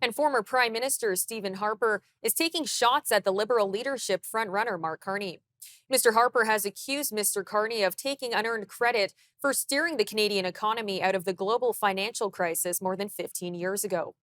And former Prime Minister Stephen Harper is taking shots at the Liberal leadership frontrunner Mark Carney. Mr. Harper has accused Mr. Carney of taking unearned credit for steering the Canadian economy out of the global financial crisis more than 15 years ago.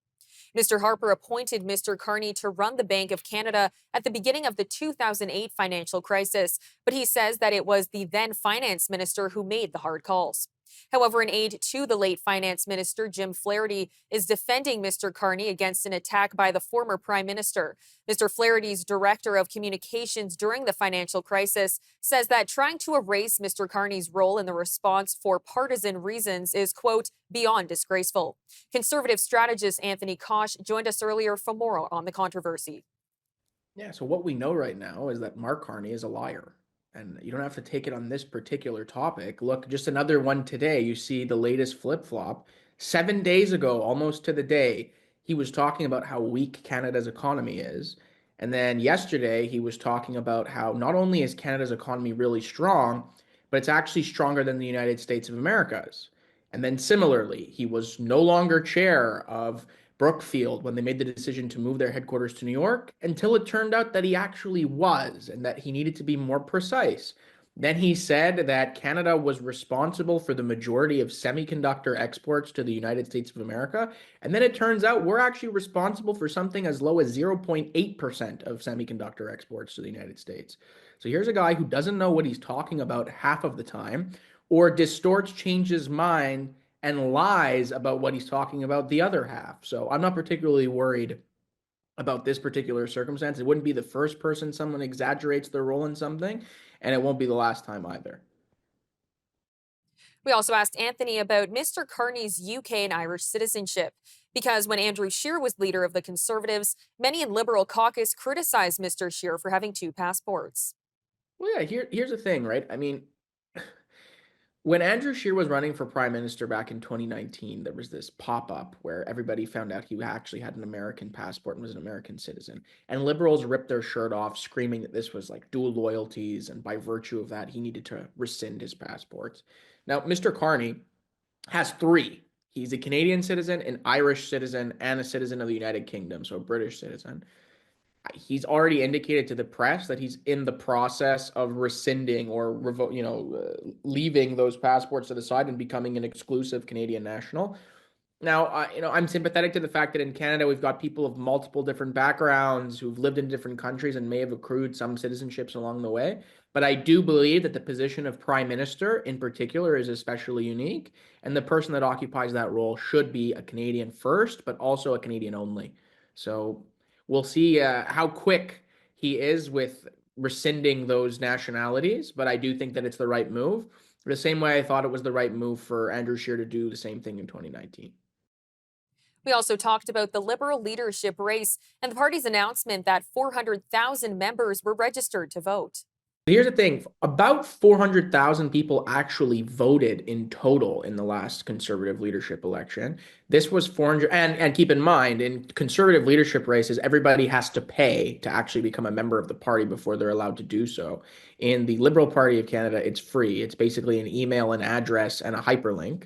Mr. Harper appointed Mr. Carney to run the Bank of Canada at the beginning of the 2008 financial crisis, but he says that it was the then finance minister who made the hard calls. However, an aide to the late finance minister, Jim Flaherty, is defending Mr. Carney against an attack by the former prime minister. Mr. Flaherty's director of communications during the financial crisis says that trying to erase Mr. Carney's role in the response for partisan reasons is, quote, beyond disgraceful. Conservative strategist Anthony Koch joined us earlier for more on the controversy. Yeah, so what we know right now is that Mark Carney is a liar. And you don't have to take it on this particular topic. Look, just another one today. You see the latest flip-flop. 7 days ago, almost to the day, he was talking about how weak Canada's economy is. And then yesterday, he was talking about how not only is Canada's economy really strong, but it's actually stronger than the United States of America's. And then similarly, he was no longer chair of Brookfield when they made the decision to move their headquarters to New York until it turned out that he actually was and that he needed to be more precise. Then he said that Canada was responsible for the majority of semiconductor exports to the United States of America. And then it turns out we're actually responsible for something as low as 0.8% of semiconductor exports to the United States. So here's a guy who doesn't know what he's talking about half of the time or distorts, changes mind, and lies about what he's talking about the other half. So I'm not particularly worried about this particular circumstance. It wouldn't be the first person someone exaggerates their role in something, and it won't be the last time either. We also asked Anthony about Mr. Carney's UK and Irish citizenship, because when Andrew Scheer was leader of the Conservatives, many in Liberal caucus criticized Mr. Scheer for having two passports. Well, yeah, here's the thing, right? I mean, when Andrew Scheer was running for prime minister back in 2019, there was this pop-up where everybody found out he actually had an American passport and was an American citizen. And liberals ripped their shirt off, screaming that this was like dual loyalties, and by virtue of that, he needed to rescind his passports. Now, Mr. Carney has three. He's a Canadian citizen, an Irish citizen, and a citizen of the United Kingdom, so a British citizen. He's already indicated to the press that he's in the process of rescinding or leaving those passports to the side and becoming an exclusive Canadian national. Now, I'm sympathetic to the fact that in Canada we've got people of multiple different backgrounds who've lived in different countries and may have accrued some citizenships along the way. But I do believe that the position of prime minister in particular is especially unique, and the person that occupies that role should be a Canadian first, but also a Canadian only. So we'll see how quick he is with rescinding those nationalities, but I do think that it's the right move. The same way I thought it was the right move for Andrew Scheer to do the same thing in 2019. We also talked about the Liberal leadership race and the party's announcement that 400,000 members were registered to vote. Here's the thing, about 400,000 people actually voted in total in the last conservative leadership election. This was 400, and keep in mind, in conservative leadership races, everybody has to pay to actually become a member of the party before they're allowed to do so. In the Liberal Party of Canada, it's free. It's basically an email, an address, and a hyperlink.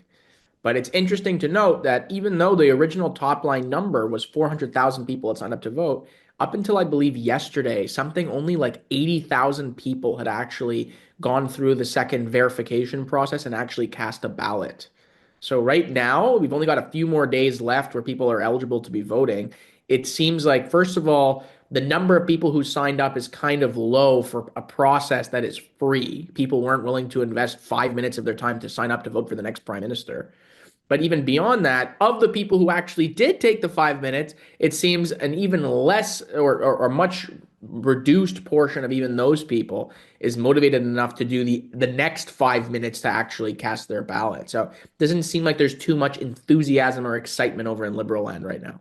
But it's interesting to note that even though the original top line number was 400,000 people had signed up to vote, up until I believe yesterday, something only like 80,000 people had actually gone through the second verification process and actually cast a ballot. So right now, we've only got a few more days left where people are eligible to be voting. It seems like, first of all, the number of people who signed up is kind of low for a process that is free. People weren't willing to invest 5 minutes of their time to sign up to vote for the next prime minister. But even beyond that, of the people who actually did take the 5 minutes, it seems an even less or much reduced portion of even those people is motivated enough to do the next 5 minutes to actually cast their ballot. So it doesn't seem like there's too much enthusiasm or excitement over in Liberal land right now.